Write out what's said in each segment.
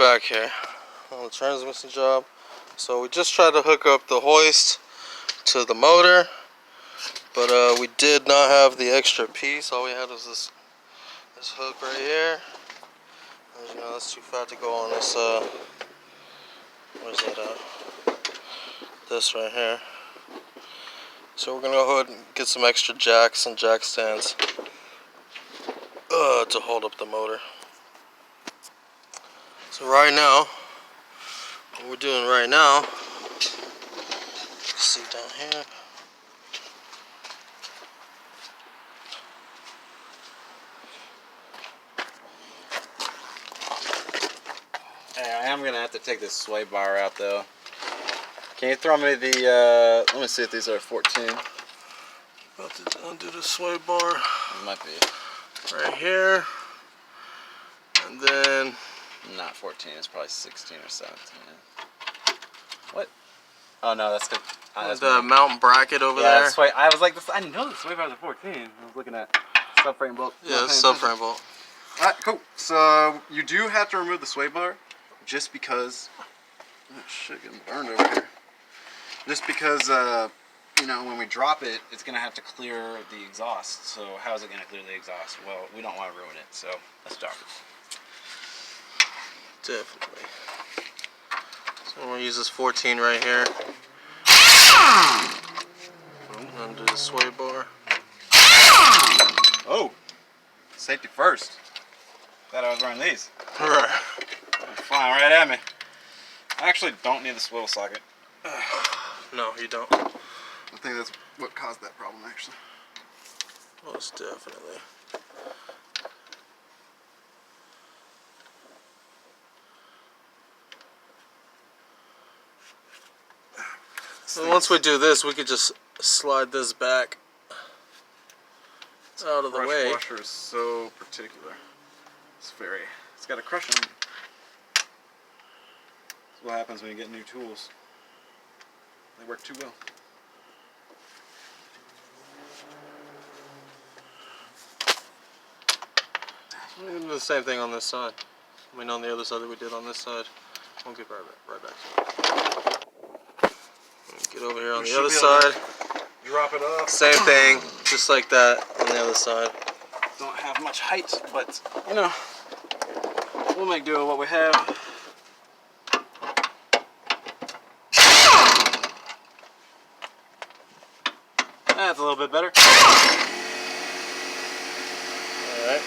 back here on the transmission job. So we just tried to hook up the hoist to the motor, but we did not have the extra piece. All we had was this hook right here. As you know, that's too fat to go on this where's that at? This right here. So we're gonna go ahead and get some extra jacks and jack stands to hold up the motor. So right now, what we're doing right now, see down here. Hey, I am gonna have to take this sway bar out though. Can you throw me the, let me see if these are 14. About to undo the sway bar. It might be. Right here. And then... Not 14, it's probably 16 or 17. What? Oh no, that's good. That's the mountain bracket over there. Sway, I was like, I know the sway bars are 14. I was looking at subframe bolt. Yeah, subframe bolt. Alright, cool. So, you do have to remove the sway bar just because... Oh shit, getting burned over here. Just because, you know, when we drop it, it's going to have to clear the exhaust. So how is it going to clear the exhaust? Well, we don't want to ruin it, so let's drop it. Definitely. So we're going to use this 14 right here. Undo the sway bar. Oh! Safety first. Thought I was running these. Right. Flying right at me. I actually don't need the swivel socket. No, you don't. I think that's what caused that problem, actually. Most definitely. So once we do this, we could just slide this back out of the way. The washer is so particular. It's got a crush on it. That's what happens when you get new tools. They work too well. We're going to do the same thing on this side. I mean, on the other side that we did on this side. We'll get right back to it. Get over here on the other side. Drop it off. Same thing, just like that on the other side. Don't have much height, but you know, we'll make do with what we have. That's a little bit better. Alright.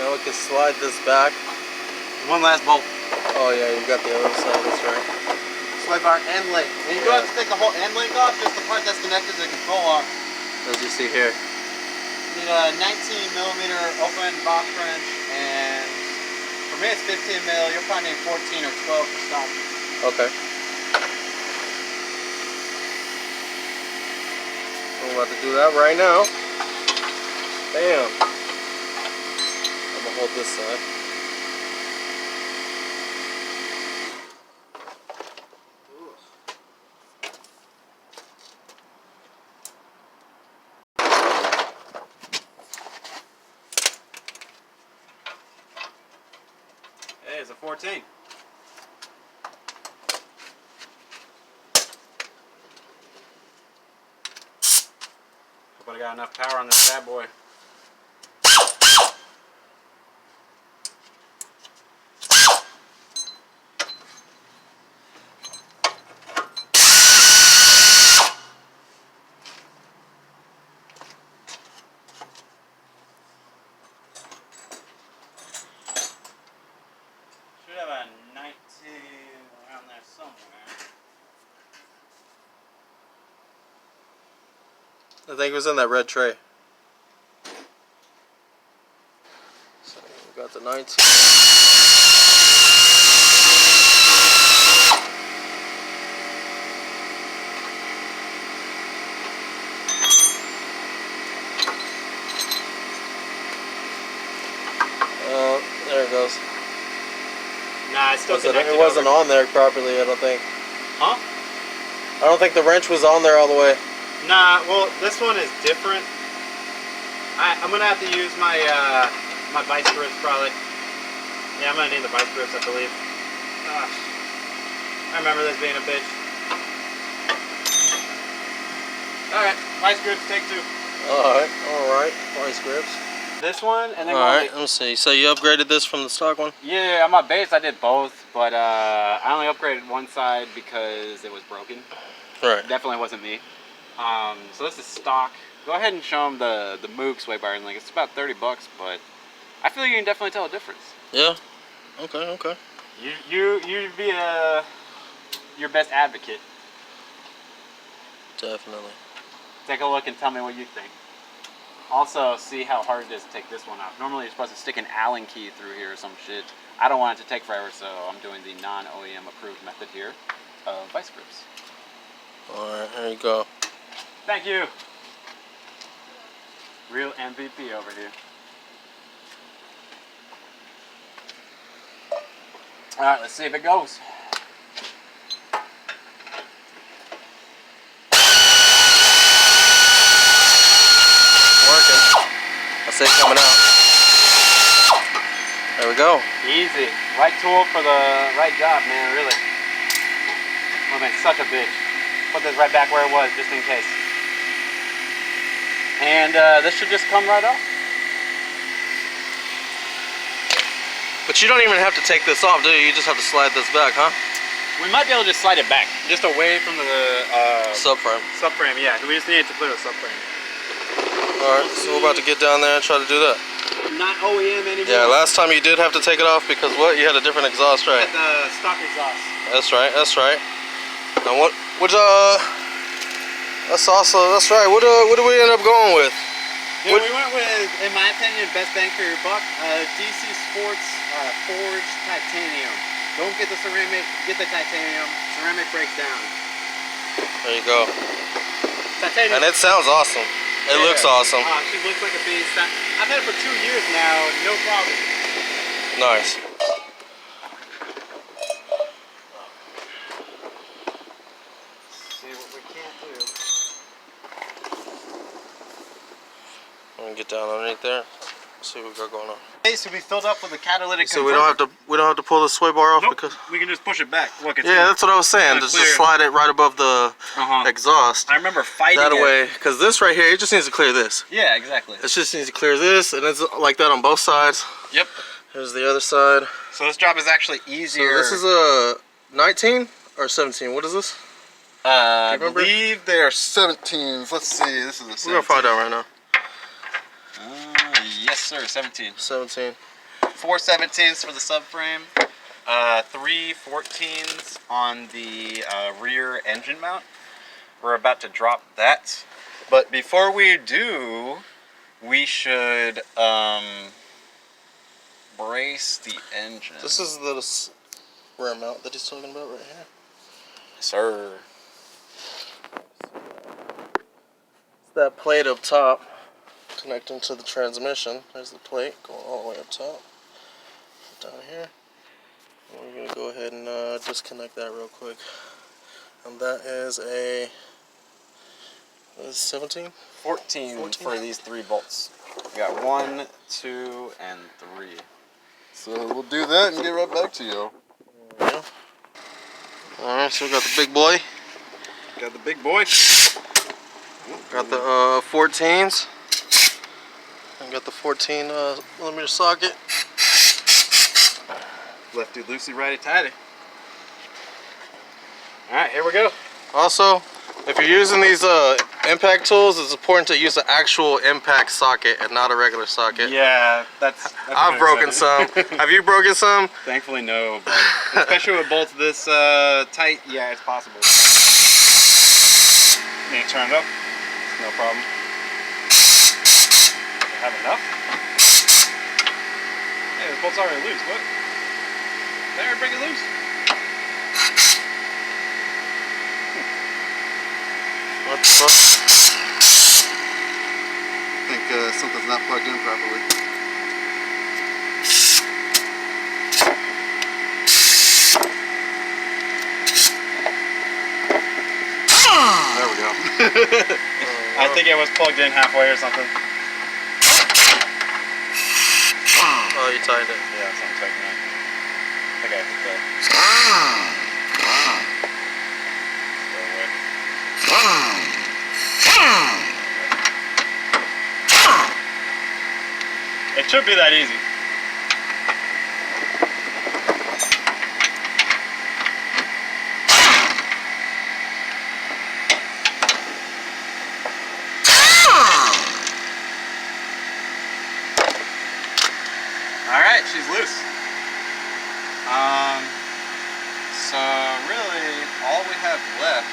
Now we can slide this back. One last bolt. Oh yeah, you got the other side, that's right. Sway bar and link. And you don't have to take the whole end link off, just the part that's connected to the control arm. As you see here. You need a 19mm open box wrench, and for me it's 15mm. You'll probably need 14 or 12 for stop. Okay. We're about to do that right now. Bam. I'm gonna hold this side. Hey, it's a 14. Hope I got enough power on this bad boy. Should have a 19 around there somewhere. I think it was in that red tray. So we got the 19. There it goes. Nah, it's still connected. It wasn't on there properly, I don't think. Huh? I don't think the wrench was on there all the way. Nah, well, this one is different. I'm gonna have to use my my vice grip probably. Yeah, I'm gonna need the vice grips, I believe. Gosh. I remember this being a bitch. Alright, vice grips, take 2. Alright, vice grips. This one, and then Alright, let me see. So you upgraded this from the stock one? yeah, on my base I did both, but I only upgraded one side because it was broken. Right. Definitely wasn't me. So this is stock. Go ahead and show them the Moog sway bar, and like it's about $30, but I feel like you can definitely tell a difference. Yeah. Okay. You be your best advocate. Definitely. Take a look and tell me what you think. Also, see how hard it is to take this one off. Normally you're supposed to stick an Allen key through here or some shit. I don't want it to take forever, so I'm doing the non-OEM approved method here of vice grips. Alright, here you go. Thank you. Real MVP over here. Alright, let's see if it goes. Working. I see it coming out. There we go. Easy. Right tool for the right job, man, really. Oh man, such a bitch. Put this right back where it was, just in case. And this should just come right off. But you don't even have to take this off, do you? You just have to slide this back, huh? We might be able to just slide it back, just away from the Subframe. subframe, yeah. We just need it to clear the subframe. Alright, so we're about to get down there and try to do that. Not OEM anymore. Yeah, last time you did have to take it off because what? You had a different exhaust, right? The stock exhaust. That's right. And that's right. What do we end up going with? Yeah, we went with, in my opinion, best bang for your buck, DC Sports forged titanium. Don't get the ceramic, get the titanium. Ceramic breaks down. There you go. Titanium. And it sounds awesome. It looks awesome. She looks like a beast. I've had it for 2 years now, no problem. Nice. See what we can't do. I'm gonna get down underneath there. See what we got going on. So we filled up with a catalytic So we don't have to pull the sway bar off because we can just push it back. Look, it's that's what I was saying. Just slide it right above the exhaust. I remember fighting that away because this right here, it just needs to clear this. Yeah, exactly. It just needs to clear this, and it's like that on both sides. Yep. Here's the other side. So this job is actually easier. So this is a 19 or 17. What is this? I believe they are 17s. Let's see. This is a 17. We're gonna find out right now. Yes, sir. 17. 17. 4 17s for the subframe. 3 14s on the rear engine mount. We're about to drop that. But before we do, we should brace the engine. This is the rear mount that he's talking about right here. Sir. It's that plate up top connecting to the transmission. There's the plate going all the way up top. Down here. And we're going to go ahead and disconnect that real quick. And that is a 17? 14 for these 3 bolts. We got 1, 2, and 3. So we'll do that and get right back to you. There we go. Alright, so we got the big boy. Got the big boy. Got the 14s. And got the 14 millimeter socket. Lefty loosey, righty tighty. Alright, here we go. Also, if you're using these impact tools, it's important to use the actual impact socket and not a regular socket. Yeah, that's I've broken some. Have you broken some? Thankfully no, but especially with bolts this tight, yeah, it's possible. Need to turn it up? No problem. Have enough? Hey, this bolt's already loose. What? There, break it loose. What the fuck? I think something's not plugged in properly. There we go. I think it was plugged in halfway or something. Oh, you tightened it. Yeah, something tight now. think I hit that. It should be that easy. Alright, she's loose. So really, all we have left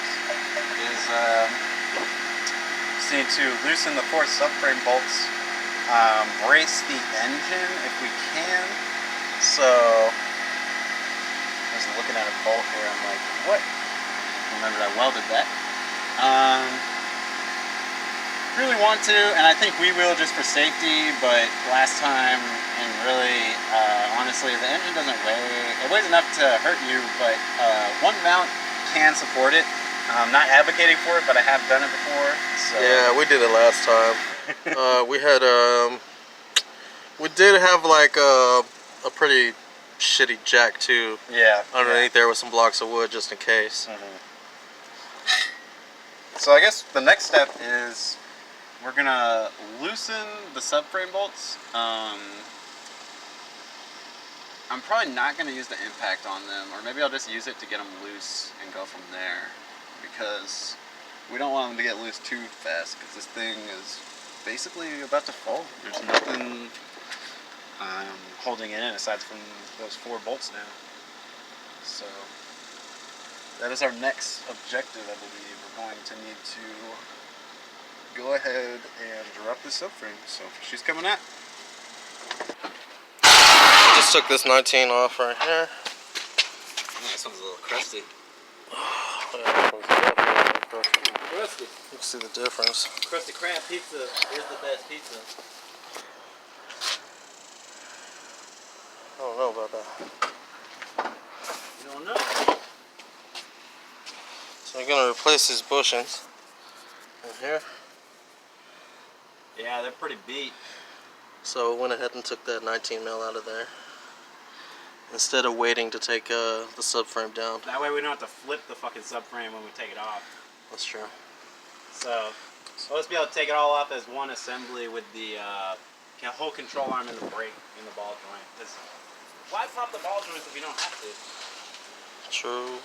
is just need to loosen the 4 subframe bolts, brace the engine if we can. So, I was looking at a bolt here, I'm like, what? Remembered I welded that. Really want to, and I think we will just for safety, but last time, and really, honestly, the engine doesn't weigh, it weighs enough to hurt you, but one mount can support it. I'm not advocating for it, but I have done it before. So. Yeah, we did it last time. We had, we did have like a pretty shitty jack too. Yeah. Underneath there with some blocks of wood just in case. So I guess the next step is we're gonna loosen the subframe bolts. I'm probably not gonna use the impact on them, or maybe I'll just use it to get them loose and go from there, because we don't want them to get loose too fast, because this thing is basically about to fall. There's nothing holding it in aside from those 4 bolts now. So that is our next objective, I believe. We're going to need to go ahead and drop this subframe. So she's coming out. Just took this 19 off right here. Oh, this one's a little crusty. Crusty. You can see the difference. Krusty Krab pizza is the best pizza. I don't know about that. You don't know? So I'm gonna replace these bushings in here. Yeah, they're pretty beat. So I went ahead and took that 19 mil out of there instead of waiting to take the subframe down. That way we don't have to flip the fucking subframe when we take it off. That's true. So let's be able to take it all off as one assembly with the whole control arm and the brake in the ball joint. Because why pop the ball joints if you don't have to? True.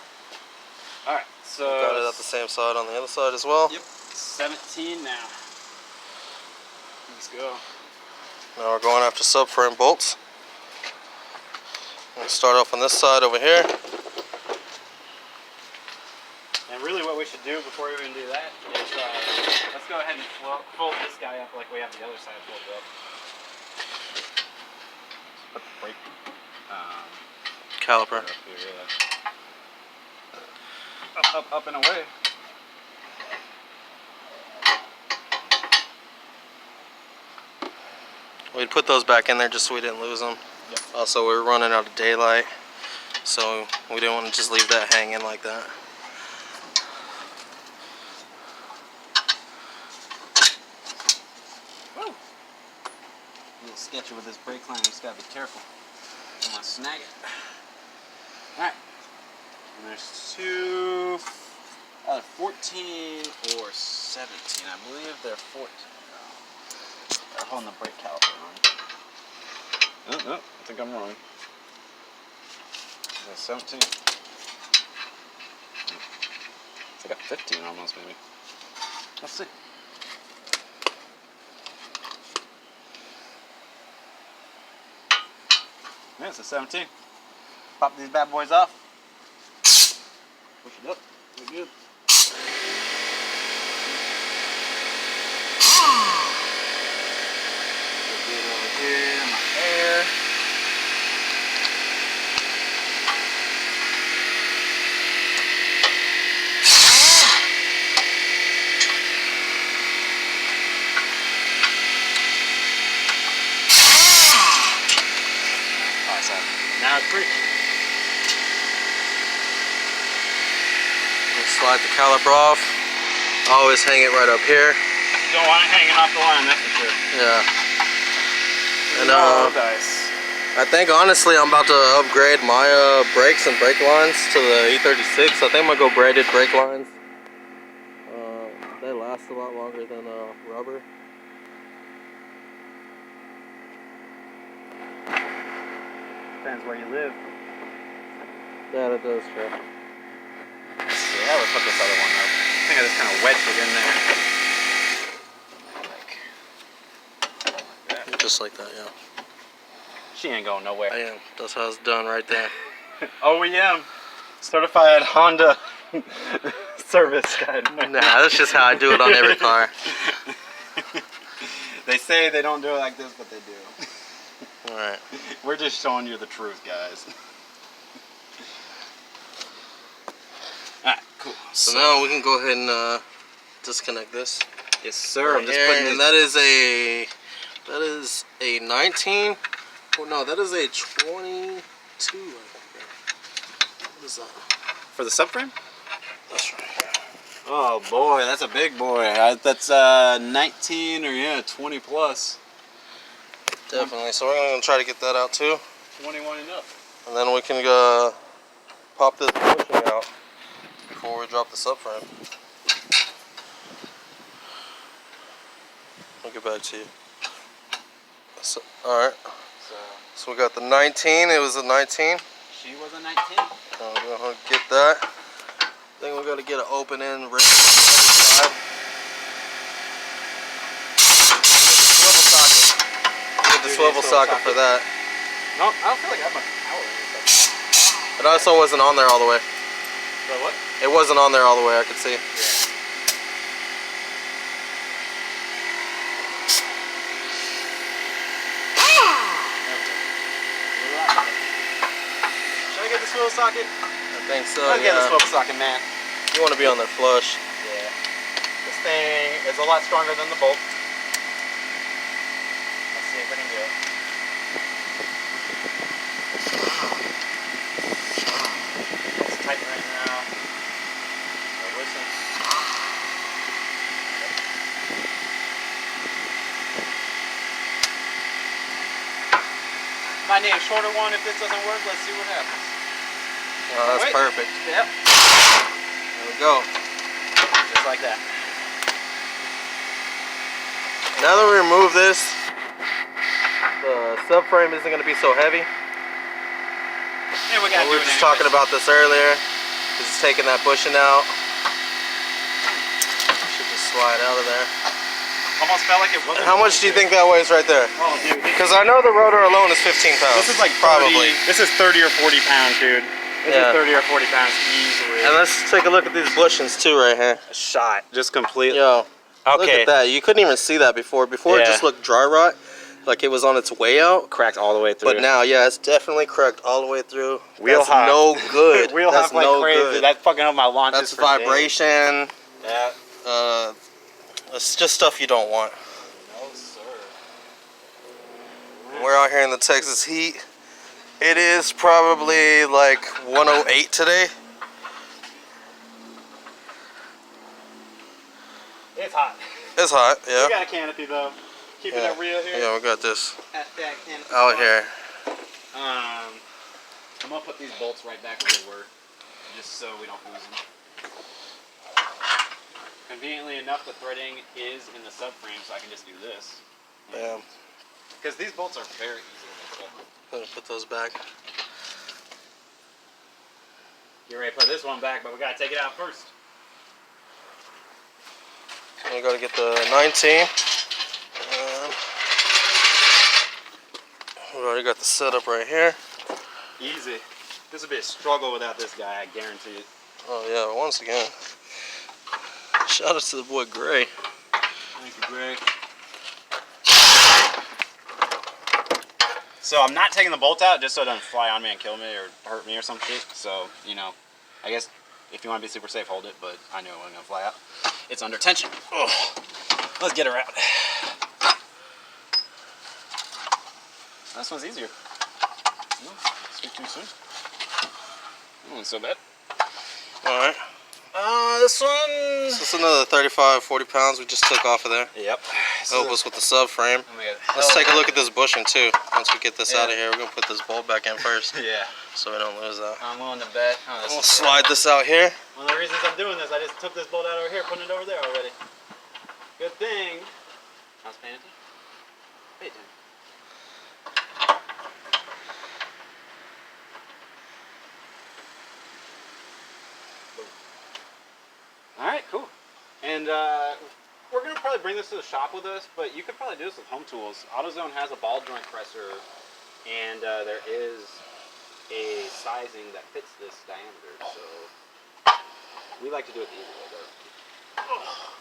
Alright, so got it at the same side on the other side as well. Yep, 17 now. Let's go. Now we're going after subframe bolts. We'll start off on this side over here. And really what we should do before we even do that is let's go ahead and fold this guy up like we have the other side folded up. Put the brake Caliper. up here, yeah. Up and away. We'd put those back in there just so we didn't lose them. Yep. Also, we were running out of daylight, so we didn't want to just leave that hanging like that. Woo! A little sketchy with this brake clamp, you just gotta be careful. Don't want to snag it. Alright. And there's 2, 14 or 17. I believe they're 14. They're holding the brake caliper on. No, I think I'm wrong. Is that 17? It's like a 15 almost, maybe. Let's see. Yeah, it's a 17. Pop these bad boys off. Push it up. We're good. Get over here, my air. Now it's free. Slide the caliper off. Always hang it right up here. Don't want it hanging off the line, that's for sure. Yeah. And no dice. I I think honestly I'm about to upgrade my brakes and brake lines to the E36. I think I'm gonna go braided brake lines. They last a lot longer than rubber. Depends where you live. Yeah, that does true. Yeah, let's put this other one up. I think I just kind of wedged it in there. Like that. Just like that, yeah. She ain't going nowhere. I am. That's how it's done right there. OEM. Certified Honda service guide. Nah, that's just how I do it on every car. They say they don't do it like this, but they do. Alright. We're just showing you the truth, guys. Alright, cool. So now we can go ahead and disconnect this. Yes, sir. Right here, and that is a 19. Oh no, that is a 22. What is that? For the subframe? That's right. Oh boy, that's a big boy. That's 19 or 20 plus. Definitely. So we're gonna try to get that out too, 21 and up. and then we can pop this bushing out before we drop the subframe. I'll get back to you. So, all right. So we got the 19. It was a 19. She was a 19. I'm gonna get that. Then we gotta get an open end ring on the other side. Swivel socket. Get the swivel socket for that. No, I don't feel like I have much power. It also wasn't on there all the way. So what? It wasn't on there all the way, I could see. Should I get the swivel socket? I think so. I'll get the swivel socket, man. You want to be on there flush. Yeah. This thing is a lot stronger than the bolt. Let's see if we can do it. It's tight right now. Listen. Might need a shorter one if this doesn't work. Let's see what happens. Oh, that's Wait. perfect. Yep. There we go. Just like that. Now that we remove this, the subframe isn't going to be so heavy. Yeah, we got. We were just talking about this earlier. This is taking that bushing out. Should just slide out of there. Almost felt like it wasn't. How much do you think that weighs right there? Oh, dude. Because I know the rotor alone is 15 pounds. This is like 30, probably. This is 30 or 40 pounds, dude. This is 30 or 40 pounds easily. And let's take a look at these bushings too, right here. A shot, just completely. Yo, look Okay. at that. You couldn't even see that before. Before it Yeah. just looked dry rot, like it was on its way out. Cracked all the way through. But now, yeah, it's definitely cracked all the way through. Wheel That's hop. no good. Wheel That's hop like no crazy. good. That's fucking up my launches. That's for days. vibration. Yeah. It's just stuff you don't want. No, sir. We're out here in the Texas heat. It is probably like 108 today. It's hot. It's hot, yeah. We got a canopy though. Keeping it real here. Yeah, we got this At that canopy out spot. here. I'm gonna put these bolts right back where they were, just so we don't lose them. Conveniently enough, the threading is in the subframe, so I can just do this. Bam. Because these bolts are very easy to put. Put those back. Get ready to put this one back, but we gotta take it out first. We gotta get the 19. We already got the setup right here. Easy. This would be a struggle without this guy, I guarantee it. Oh yeah, once again. Shout out to the boy Gray. Thank you, Gray. So I'm not taking the bolt out just so it doesn't fly on me and kill me or hurt me or some shit. So, you know, I guess if you want to be super safe, hold it, but I know it wasn't gonna fly out. It's under tension. Ugh. Let's get her out. This one's easier. No, speak too soon. That one's so bad. Alright. This one. So it's another 35, 40 pounds we just took off of there. Yep. Help us with the subframe. Oh my God. Let's take a look at this bushing too. once we get this Yeah. out of here, we're gonna put this bolt back in first, Yeah. so we don't lose that. I'm willing to bet. Oh, this We'll is slide this out here. one of the reasons I'm doing this, I just took this bolt out over here, putting it over there already. Good thing. I was paying attention. Pay attention. Alright, cool. And we're going to probably bring this to the shop with us, but you could probably do this with home tools. AutoZone has a ball joint presser, and there is a sizing that fits this diameter, so we like to do it the easy way though.